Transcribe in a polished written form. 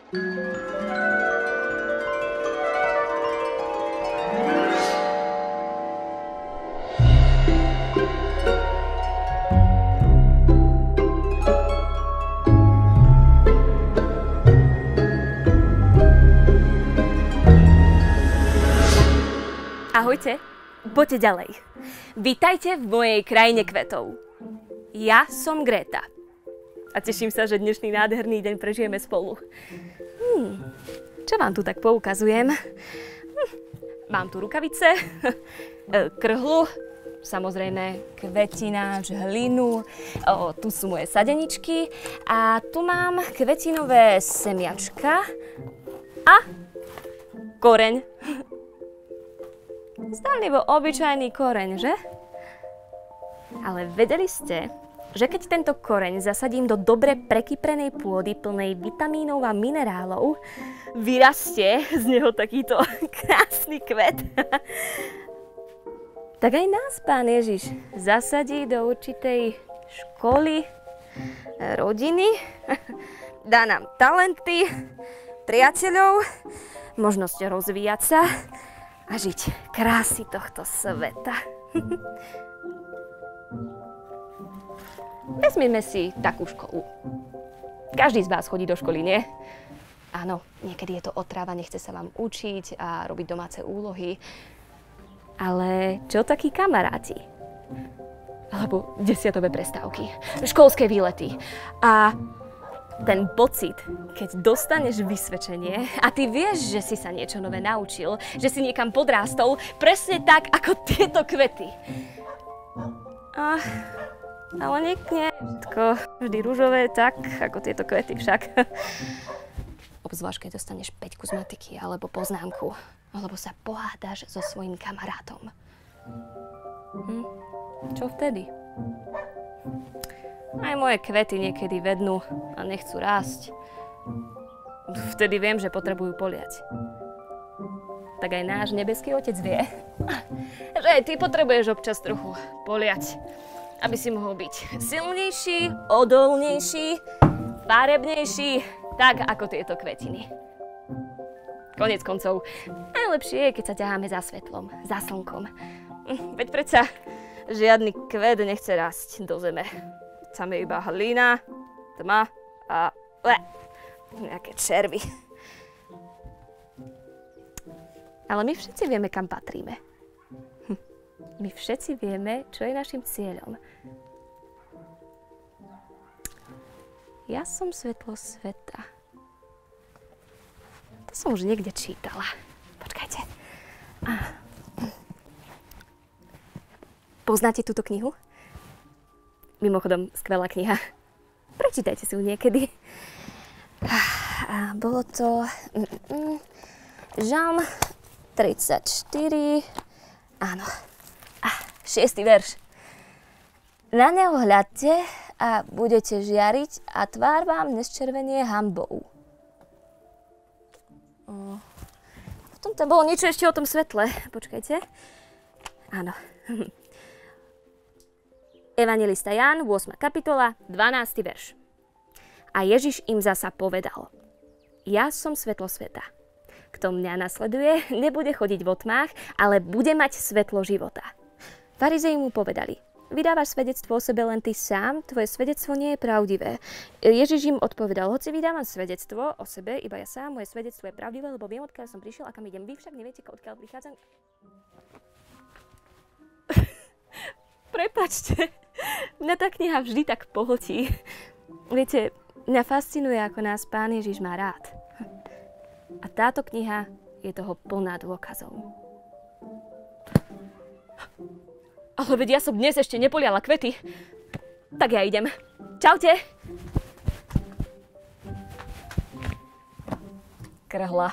Ahojte, poďte ďalej. Vítajte v mojej krajine kvetov. Ja som Greta. A teším sa, že dnešný nádherný deň prežijeme spolu. Čo vám tu tak poukazujem? Mám tu rukavice, krhlu, samozrejme kvetináč, hlinu, tu sú moje sadeničky a tu mám kvetinové semiačka a koreň. Zdanlivo obyčajný koreň, že? Ale vedeli ste, že keď tento koreň zasadím do dobre prekyprenej pôdy plnej vitamínov a minerálov, vyrastie z neho takýto krásny kvet? Tak aj nás Pán Ježiš zasadí do určitej školy, rodiny, dá nám talenty, priateľov, možnosť rozvíjať sa a žiť krásy tohto sveta. Vezmime si takú školu. Každý z vás chodí do školy, nie? Áno, niekedy je to otrava, nechce sa vám učiť a robiť domáce úlohy. Ale čo takí kamaráti? Alebo desiatové prestávky, školské výlety a ten pocit, keď dostaneš vysvedčenie a ty vieš, že si sa niečo nové naučil, že si niekam podrástol, presne tak, ako tieto kvety. Ale nie všetko vždy ružové, tak ako tieto kvety však. Obzvlášť, keď dostaneš 5 z matiky, alebo poznámku, alebo sa pohádaš so svojím kamarátom. Čo vtedy? Aj moje kvety niekedy vednú a nechcú rásť. Vtedy viem, že potrebujú poliať. Tak aj náš nebeský Otec vie, že aj ty potrebuješ občas trochu poliať, aby si mohol byť silnejší, odolnejší, farebnejší, tak ako tieto kvetiny. Koniec koncov, najlepšie je, keď sa ťaháme za svetlom, za slnkom. Veď predsa žiadny kvet nechce rásť do zeme. Tam je iba hlina, tma a nejaké červy. Ale my všetci vieme, kam patríme. My všetci vieme, čo je našim cieľom. Ja som svetlo sveta. To som už niekde čítala. Počkajte. Poznáte túto knihu? Mimochodom, skvelá kniha. Prečítajte si ju niekedy. Bolo to Žalm 34. Áno. 6. verš. Na neho hľadte a budete žiariť a tvár vám nesčervenie hanbou. Potom tam bolo niečo ešte o tom svetle. Počkajte. Áno. Evanjelista Ján, 8. kapitola, 12. verš. A Ježiš im zasa povedal: Ja som svetlo sveta. Kto mňa nasleduje, nebude chodiť vo tmách, ale bude mať svetlo života. Farizei mu povedali: Vydávaš svedectvo o sebe len ty sám, tvoje svedectvo nie je pravdivé. Ježiš im odpovedal: Hoci vydávam svedectvo o sebe, iba ja sám, moje svedectvo je pravdivé, lebo viem, odkiaľ som prišiel a kam idem. Vy však neviete, odkiaľ prichádzam. Prepáčte, mňa tá kniha vždy tak pohltí. Viete, mňa fascinuje, ako nás Pán Ježiš má rád. A táto kniha je toho plná dôkazov. Ale veď ja som dnes ešte nepoliala kvety. Tak ja idem. Čaute. Krhla.